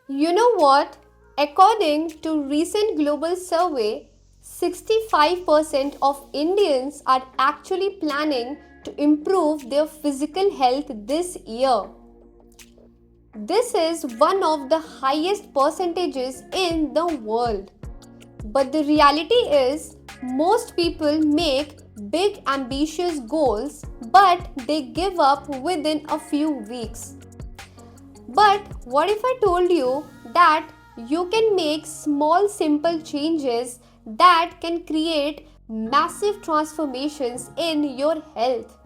You know what? According to recent global survey, 65% of Indians are actually planning to improve their physical health this year. This is one of the highest percentages in the world. But the reality is, most people make big ambitious goals but they give up within a few weeks. But what if I told you that you can make small simple changes that can create massive transformations in your health?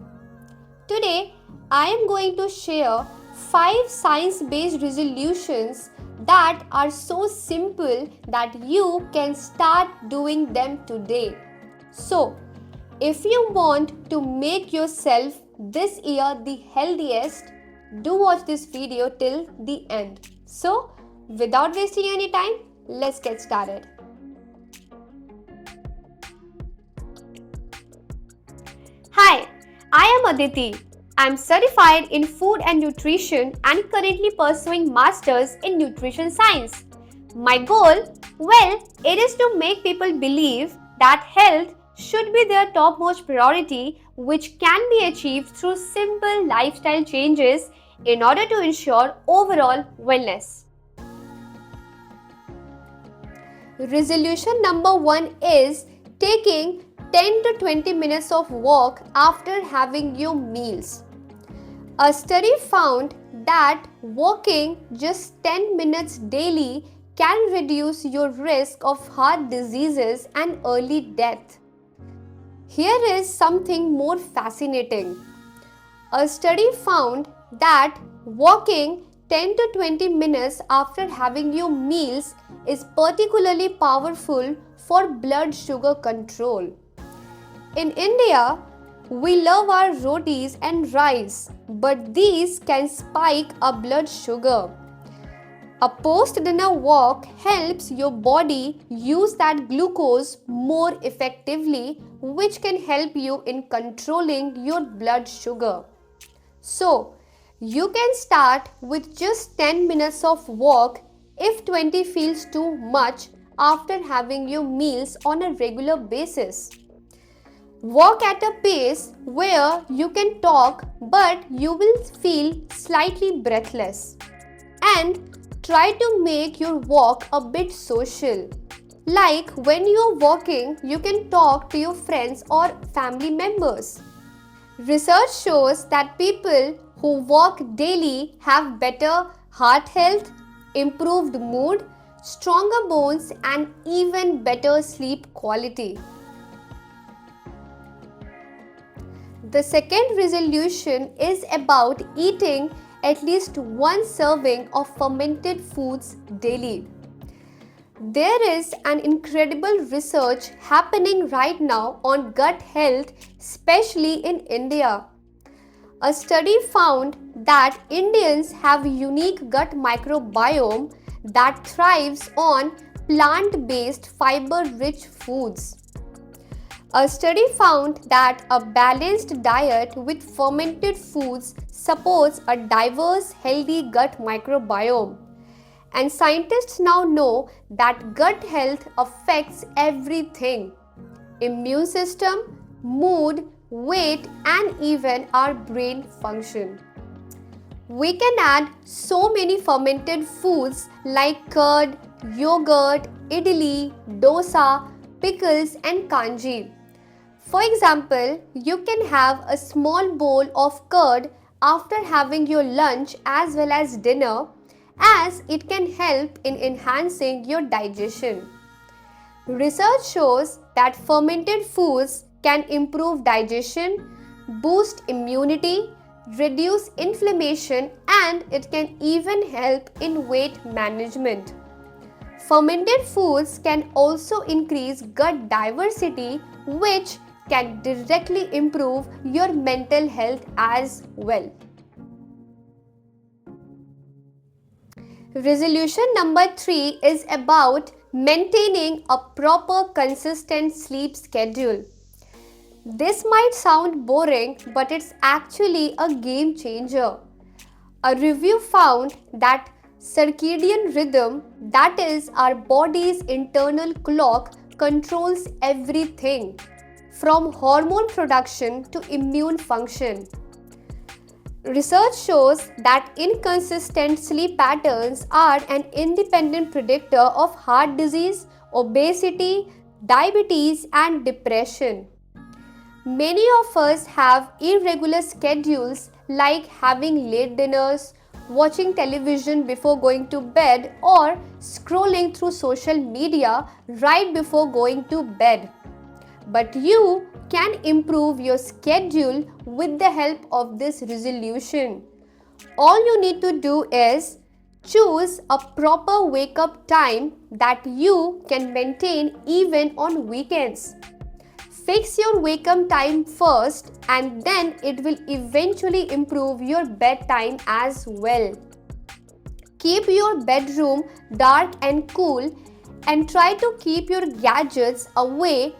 Today, I am going to share 5 science based resolutions that are so simple that you can start doing them today. So, if you want to make yourself this year the healthiest, do watch this video till the end. So, without wasting any time, let's get started. Hi, I am Aditi. I am certified in food and nutrition and currently pursuing masters in nutrition science. My goal? Well, it is to make people believe that health should be their topmost priority, which can be achieved through simple lifestyle changes in order to ensure overall wellness. Resolution number 1 is taking 10 to 20 minutes of walk after having your meals. A study found that walking just 10 minutes daily can reduce your risk of heart diseases and early death. Here is something more fascinating. A study found that walking 10 to 20 minutes after having your meals is particularly powerful for blood sugar control. In India, we love our rotis and rice, but these can spike our blood sugar. A post-dinner walk helps your body use that glucose more effectively, which can help you in controlling your blood sugar. So, you can start with just 10 minutes of walk if 20 feels too much after having your meals on a regular basis. Walk at a pace where you can talk but you will feel slightly breathless. And try to make your walk a bit social. Like when you're walking, you can talk to your friends or family members. Research shows that people who walk daily have better heart health, improved mood, stronger bones, and even better sleep quality. The second resolution is about eating at least one serving of fermented foods daily. There is an incredible research happening right now on gut health, especially in India. A study found that Indians have a unique gut microbiome that thrives on plant-based fiber-rich foods. A study found that a balanced diet with fermented foods supports a diverse, healthy gut microbiome. And scientists now know that gut health affects everything: immune system, mood, weight, and even our brain function. We can add so many fermented foods like curd, yogurt, idli, dosa, pickles, and kanji. For example, you can have a small bowl of curd after having your lunch as well as dinner, as it can help in enhancing your digestion. Research shows that fermented foods can improve digestion, boost immunity, reduce inflammation, and it can even help in weight management. Fermented foods can also increase gut diversity, which can directly improve your mental health as well. Resolution number 3 is about maintaining a proper consistent sleep schedule. This might sound boring, but it's actually a game changer. A review found that Circadian rhythm, that is our body's internal clock, controls everything from hormone production to immune function. Research shows that inconsistent sleep patterns are an independent predictor of heart disease, obesity, diabetes, and depression. Many of us have irregular schedules like having late dinners, watching television before going to bed, or scrolling through social media right before going to bed. But you can improve your schedule with the help of this resolution. All you need to do is choose a proper wake up time that you can maintain even on weekends. Fix your wake up time first and then it will eventually improve your bedtime as well. Keep your bedroom dark and cool and try to keep your gadgets away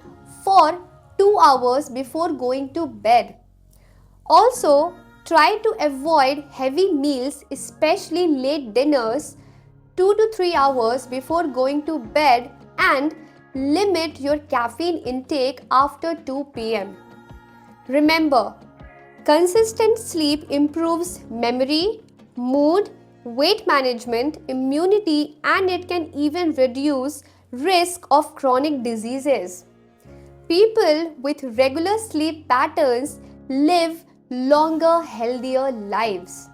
for 2 hours before going to bed. Also, try to avoid heavy meals, especially late dinners, 2 to 3 hours before going to bed, and limit your caffeine intake after 2 pm. Remember, consistent sleep improves memory, mood, weight management, immunity, and it can even reduce risk of chronic diseases. People with regular sleep patterns live longer, healthier lives.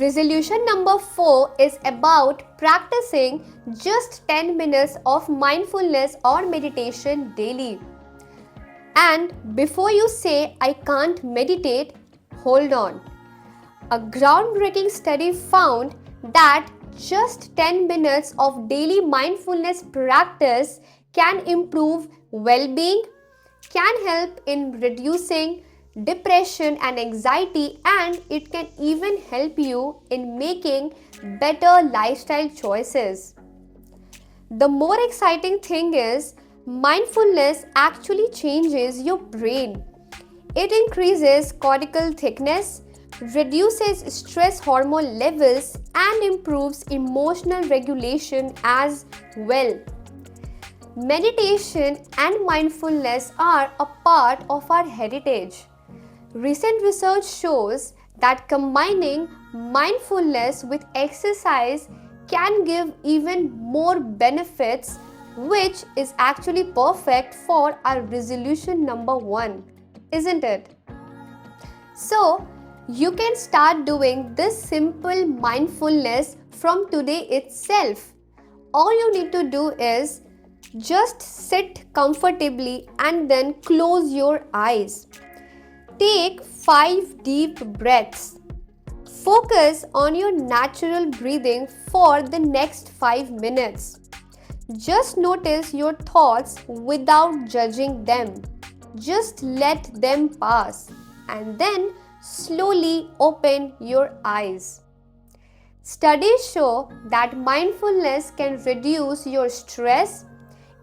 Resolution number 4 is about practicing just 10 minutes of mindfulness or meditation daily. And before you say, I can't meditate, hold on. A groundbreaking study found that just 10 minutes of daily mindfulness practice can improve well-being, can help in reducing depression and anxiety, and it can even help you in making better lifestyle choices. The more exciting thing is, mindfulness actually changes your brain. It increases cortical thickness, reduces stress hormone levels, and improves emotional regulation as well. Meditation and mindfulness are a part of our heritage. Recent research shows that combining mindfulness with exercise can give even more benefits, which is actually perfect for our resolution number 1, isn't it? So, you can start doing this simple mindfulness from today itself. All you need to do is just sit comfortably and then close your eyes. Take 5 deep breaths. Focus on your natural breathing for the next 5 minutes. Just notice your thoughts without judging them. Just let them pass and then slowly open your eyes. Studies show that mindfulness can reduce your stress,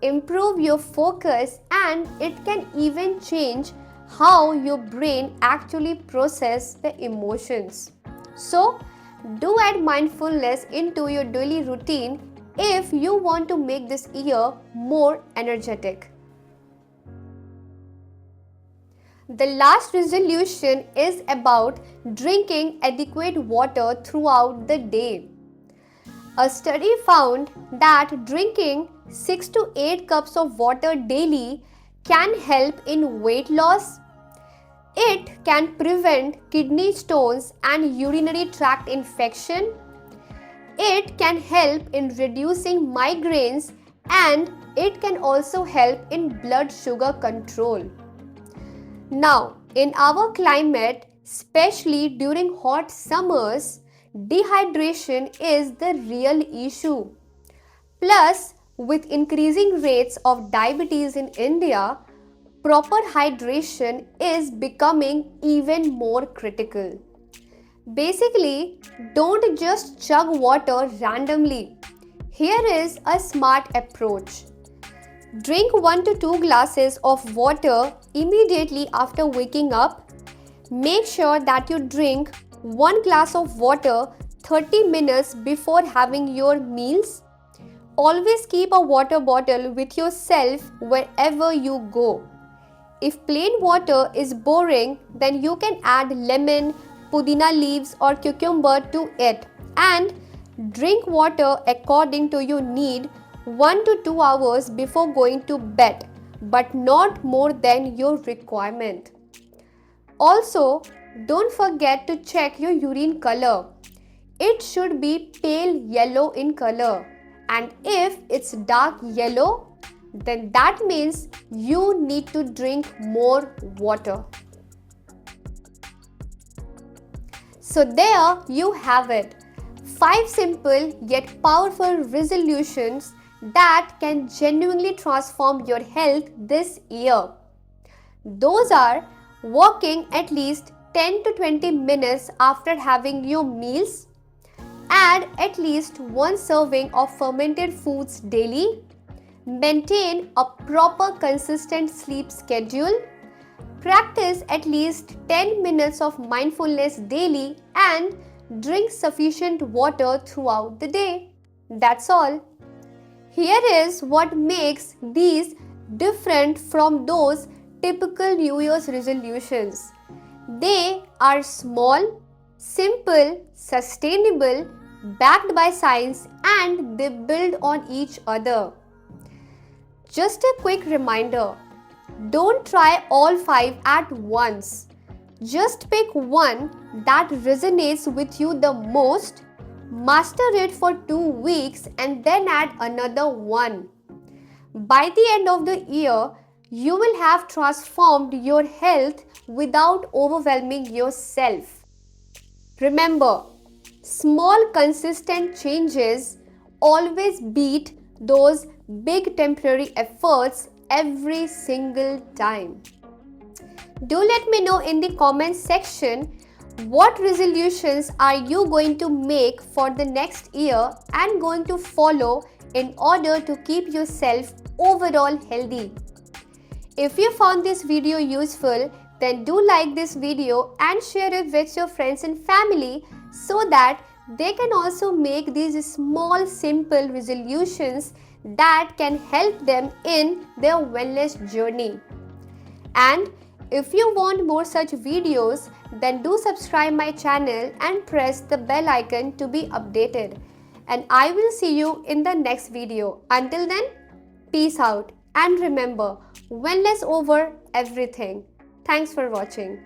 improve your focus, and it can even change how your brain actually processes the emotions. So, do add mindfulness into your daily routine if you want to make this year more energetic. The last resolution is about drinking adequate water throughout the day. A study found that drinking 6 to 8 cups of water daily can help in weight loss. It can prevent kidney stones and urinary tract infection. It can help in reducing migraines, and it can also help in blood sugar control. Now, in our climate, especially during hot summers, dehydration is the real issue. Plus, with increasing rates of diabetes in India, proper hydration is becoming even more critical. Basically, don't just chug water randomly. Here is a smart approach. Drink 1 to 2 glasses of water immediately after waking up. Make sure that you drink 1 glass of water 30 minutes before having your meals? Always keep a water bottle with yourself wherever you go. If plain water is boring, then you can add lemon, pudina leaves or cucumber to it and drink water according to your need 1 to 2 hours before going to bed, but not more than your requirement. Also, don't forget to check your urine color. It should be pale yellow in color, and if it's dark yellow, then that means you need to drink more water. So there you have it. 5 simple yet powerful resolutions that can genuinely transform your health this year. Those are walking at least 10 to 20 minutes after having your meals, add at least 1 serving of fermented foods daily, maintain a proper consistent sleep schedule, practice at least 10 minutes of mindfulness daily, and drink sufficient water throughout the day. That's all. Here is what makes these different from those typical New Year's resolutions. They are small, simple, sustainable, backed by science, and they build on each other. Just a quick reminder, don't try all 5 at once. Just pick one that resonates with you the most, master it for 2 weeks, and then add another one. By the end of the year, you will have transformed your health without overwhelming yourself. Remember, small consistent changes always beat those big temporary efforts every single time. Do let me know in the comments section what resolutions are you going to make for the next year and going to follow in order to keep yourself overall healthy. If you found this video useful, then do like this video and share it with your friends and family so that they can also make these small simple resolutions that can help them in their wellness journey. And if you want more such videos, then do subscribe my channel and press the bell icon to be updated. And I will see you in the next video. Until then, peace out and remember, wellness over everything. Thanks for watching.